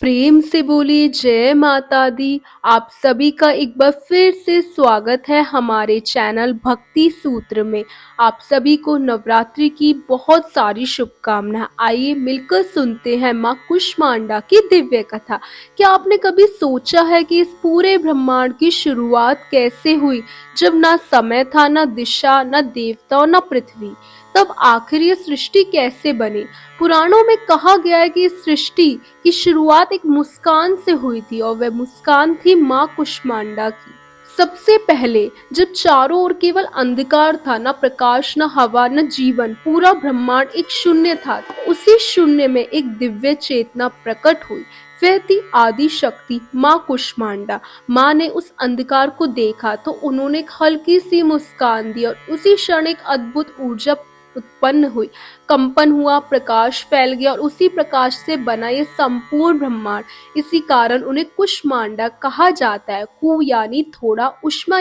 प्रेम से बोलिए जय माता दी। आप सभी का एक बार फिर से स्वागत है हमारे चैनल भक्ति सूत्र में। आप सभी को नवरात्रि की बहुत सारी शुभकामनाएं। आइए मिलकर सुनते हैं माँ कुष्मांडा की दिव्य कथा। क्या आपने कभी सोचा है कि इस पूरे ब्रह्मांड की शुरुआत कैसे हुई, जब ना समय था, ना दिशा, ना देवता और ना पृथ्वी। तब आखिर ये सृष्टि कैसे बनी। पुराणों में कहा गया है कि इस सृष्टि की शुरुआत एक मुस्कान से हुई थी और वह मुस्कान थी माँ कुष्मांडा की। सबसे पहले जब चारों ओर केवल अंधकार था, न प्रकाश, न हवा, न जीवन, पूरा ब्रह्मांड एक शून्य था, तो उसी शून्य में एक दिव्य चेतना प्रकट हुई। वह थी आदि शक्ति माँ कुष्मांडा। माँ ने उस अंधकार को देखा तो उन्होंने एक हल्की सी मुस्कान दी और उसी क्षण एक अद्भुत ऊर्जा उत्पन्न हुई। कंपन हुआ, प्रकाश फैल गया और उसी प्रकाश से बना ये संपूर्ण ब्रह्मांड। इसी कारण उन्हें कुष्मांडा कहा जाता है। कु यानी थोड़ा, उष्मा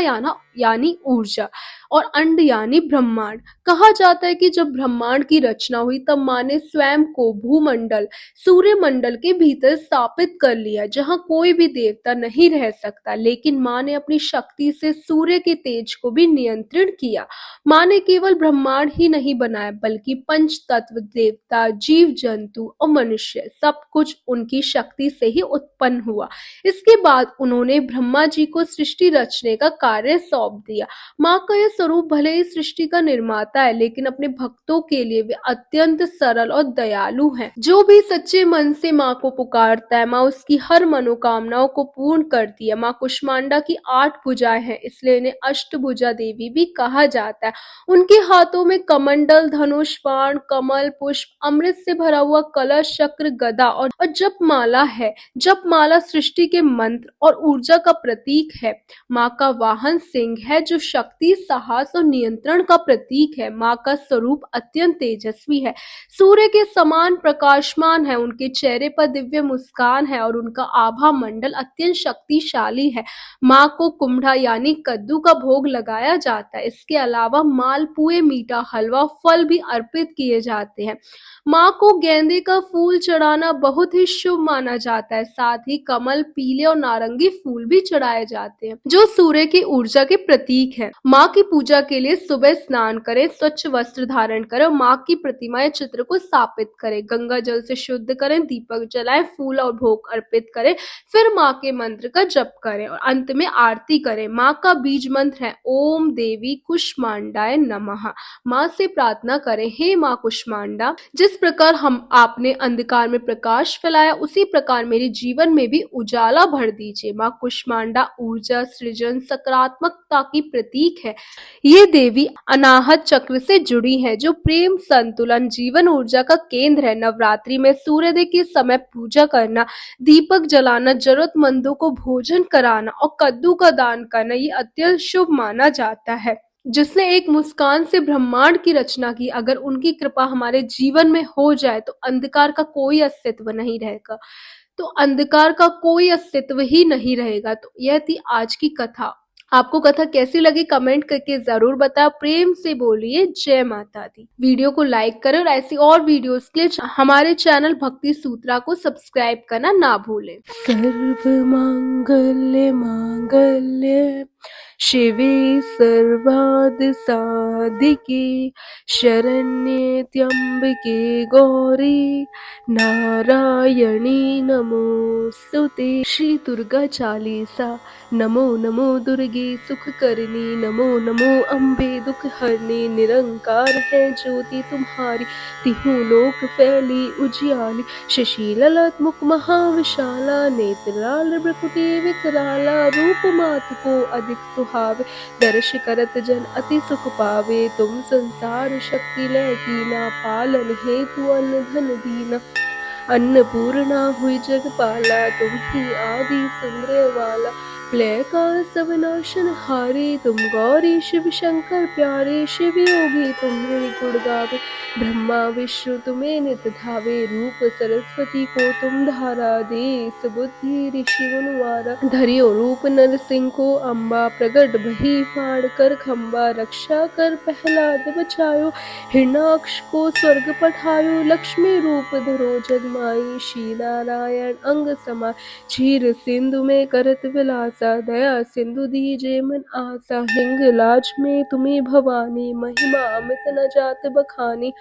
यानी ऊर्जा और अंड यानी ब्रह्मांड। कहा जाता है कि जब ब्रह्मांड की रचना हुई तब माँ ने स्वयं को भूमंडल, सूर्य मंडल के भीतर स्थापित कर लिया, जहाँ कोई भी देवता नहीं रह सकता। लेकिन माँ ने अपनी शक्ति से सूर्य के तेज को भी नियंत्रित किया। माँ ने केवल ब्रह्मांड ही नहीं बनाया, बल्कि पंच तत्व, देवता, जीव जंतु और मनुष्य, सब कुछ उनकी शक्ति से ही उत्पन्न हुआ। इसके बाद उन्होंने ब्रह्मा जी को सृष्टि रचने का कार्य सौंप दिया। माँ का यह स्वरूप भले ही सृष्टि का निर्माता है, लेकिन अपने भक्तों के लिए वे अत्यंत सरल और दयालु हैं। जो भी सच्चे मन से माँ को पुकारता है, माँ उसकी हर मनोकामनाओं को पूर्ण करती है। माँ कुष्मांडा की 8 भुजाएं हैं, इसलिए इन्हें अष्टभुजा देवी भी कहा जाता है। उनके हाथों में कमंडल, धनुष, बाण, कमल, पुष्प, अमृत से भरा हुआ कलश, चक्र, गदा और जप माला है। जप माला सृष्टि के मंत्र और ऊर्जा का प्रतीक है। माँ का वाहन सिंह है, जो शक्ति, साहस और नियंत्रण का प्रतीक है। माँ का स्वरूप अत्यंत तेजस्वी है, सूर्य के समान प्रकाशमान है। उनके चेहरे पर दिव्य मुस्कान है और उनका आभा मंडल अत्यंत शक्तिशाली है। माँ को कुम्हड़ा यानी कद्दू का भोग लगाया जाता है। इसके अलावा मालपुए, मीठा हलवा, फल भी अर्पित किए जाते हैं। माँ को गेंदे का फूल चढ़ाना बहुत ही शुभ माना जाता है। साथ ही कमल, पीले और नारंगी फूल भी चढ़ाए जाते हैं, जो सूर्य की ऊर्जा के प्रतीक है। माँ की पूजा के लिए सुबह स्नान करें, स्वच्छ वस्त्र धारण करें और माँ की प्रतिमा या चित्र को स्थापित करें। गंगा जल से शुद्ध करें, दीपक जलाएं, फूल और भोग अर्पित करें, फिर माँ के मंत्र का जप करें और अंत में आरती करें। माँ का बीज मंत्र है ओम देवी कुष्मांडाय नमः। माँ से प्रार्थना करें, हे माँ कुष्मांडा, जिस प्रकार हम आपने अंधकार में प्रकाश फैलाया, उसी प्रकार मेरे जीवन में भी उजाला भर दीजिए। माँ कुष्मांडा ऊर्जा, सृजन, सकारात्मकता की प्रतीक है। ये देवी अनाहत चक्र से जुड़ी है, जो प्रेम, संतुलन, जीवन ऊर्जा का केंद्र है। नवरात्रि में सूर्योदय के समय पूजा करना, दीपक जलाना, जरूरतमंदों को भोजन कराना और कद्दू का दान करना, ये अत्यंत शुभ माना जाता है। जिसने एक मुस्कान से ब्रह्मांड की रचना की, अगर उनकी कृपा हमारे जीवन में हो जाए तो अंधकार का कोई अस्तित्व नहीं रहेगा। तो अंधकार का कोई अस्तित्व ही नहीं रहेगा। तो यह थी आज की कथा। आपको कथा कैसी लगी कमेंट करके जरूर बताओ। प्रेम से बोलिए जय माता दी। वीडियो को लाइक करें और ऐसी और वीडियोस के लिए हमारे चैनल भक्ति सूत्रा को सब्सक्राइब करना ना भूलें। सर्व मांगल्य मांगल्य शिवे सर्वाद साधिके शरण्ये त्र्यंबके गौरी नारायणी नमोस्तुते। श्री दुर्गा चालीसा। नमो नमो दुर्गे सुख करनी, नमो नमो अम्बे दुख हरनी। निरंकार है ज्योति तुम्हारी, तिहु लोक फैली उजियाली। शशि ललाट मुख महाविशाला, नेत्र लाल भ्रुकुटी विकराला। रूप मात को अधिक सुहावे, दर्श करत जन अति सुख पावे। तुम संसार शक्ति लय कीना, पालन हेतु अन्न धन दीना। अन्नपूर्णा हुई जगपाला, तुम ही आदि सुंदर वाला। प्रलय काल सब नाशन हारे, तुम गौरी शिव शंकर प्यारे, शिव योगी तुम्हें गुण गावे, ब्रह्मा विष्णु तुम्हें नित धावे, रूप सरस्वती को तुम धारा दे, सुबुद्धि ऋषि मुनिवारा, धरियो रूप नर सिंह को अम्बा, प्रगट भई फाड़ कर खम्बा, रक्षा कर प्रहलाद बचायो, हिरणाक्ष को स्वर्ग पठायो, लक्ष्मी रूप धरो जगमाई, श्री नारायण अंग समाय, क्षीर सिंधु में करत विलासा, दया सिंधु दीजे मन आसा, हिंगलाज में तुम्हें भवानी, महिमा अमित न जात बखानी,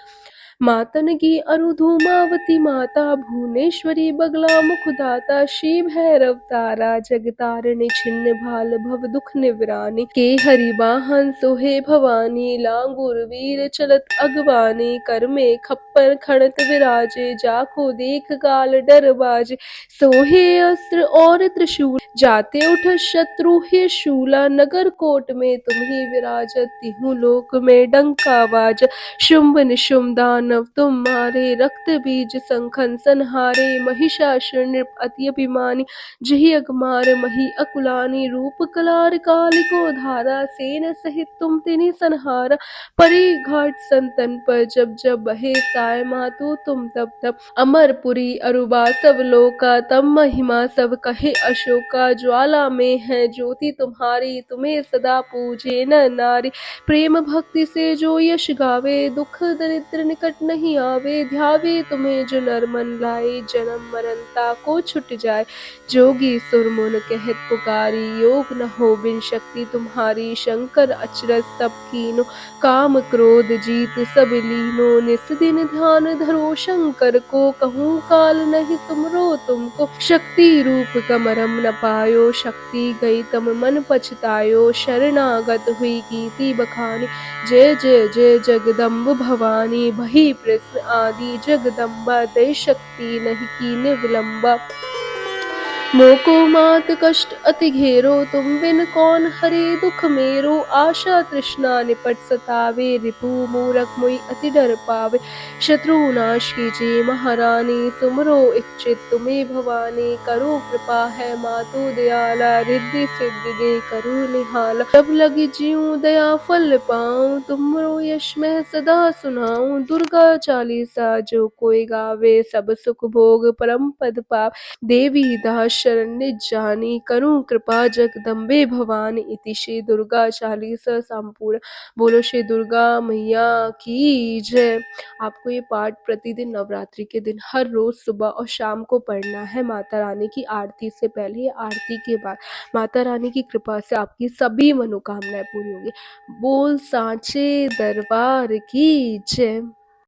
मातन की अरु धूमावती माता, भुवनेश्वरी बगला मुखदाता, श्री भैरव तारा जगतारिणी, छिन्न भाल भव दुख निवरानी, के हरि वाहन सोहे भवानी, लांगुर वीर चलत अगवानी, कर में खप्पर खड़त विराजे, जाको देख काल डर बाजे, सोहे अस्त्र और त्रिशूल, जाते उठ शत्रु हे शूला, नगर कोट में तुम्ही विराजत, तिहु लोक में डंका बाज, शुंभ निशुंभ दानव तुम मारे, रक्त बीज संखन संहारे, महिषासुर नृप अति अभिमानी, जहि अगमार मही अकुलानी, रूप कलार काल को धारा, सेन सहित तुम तिन्हि संहारा, परी घाट संतन पर जब जब बहे साय, मातु तुम तब तब, अमरपुरी अरुबा सब लोका, तब महिमा सब कहे अशोका, ज्वाला में है ज्योति तुम्हारी, तुम्हें सदा पूजे न नारी, प्रेम भक्ति से जो यश गावे, दुख दरिद्र निकट नहीं आवे, ध्यावे तुम्हें जो नर मन लाए, जन्म मरनता को छुट जाए, जोगी सुर मुन कहत पुकारी, योग न हो बिन शक्ति तुम्हारी, शंकर अचरज तब कीनो, काम क्रोध जीत सब लीनो, निस दिन ध्यान धरो शंकर को, कहूँ काल नहीं सुमरो तुमको, शक्ति रूप कमरम न पायो, शक्ति गई तम मन पछतायो, शरणागत हुई कीर्ति बखानी, जय जय जय जगदम्ब भवानी, भई प्रश्न आदि जगदम्बा, दय शक्ति नहीं कीन्ह विलंबा, मोको मात कष्ट अति घेरो, तुम बिन कौन हरे दुख मेरो, आशा तृष्णा निपट सतावे, रिपु मूरख मुई अति डर पावे, शत्रु नाश कीजिए महारानी, सुमरो इच्छित तुम्हें भवानी, करो कृपा है मातु दयाला, रिद्धि सिद्धि दे करो निहाला, जब लगी जीऊँ दया फल पाऊँ, तुमरो यश मैं सदा सुनाऊँ, दुर्गा चालीसा जो कोई गावे, सब सुख भोग परम पद पावे, देवी दास शरण्य जानी, करूं कृपा जगदम्बे भवानी, इति श्री दुर्गा चालीसा संपूर्ण। बोलो श्री दुर्गा मैया की जय। आपको ये पाठ प्रतिदिन नवरात्रि के दिन हर रोज सुबह और शाम को पढ़ना है, माता रानी की आरती से पहले या आरती के बाद। माता रानी की कृपा से आपकी सभी मनोकामनाएं पूरी होंगी। बोल सांचे दरबार की जय।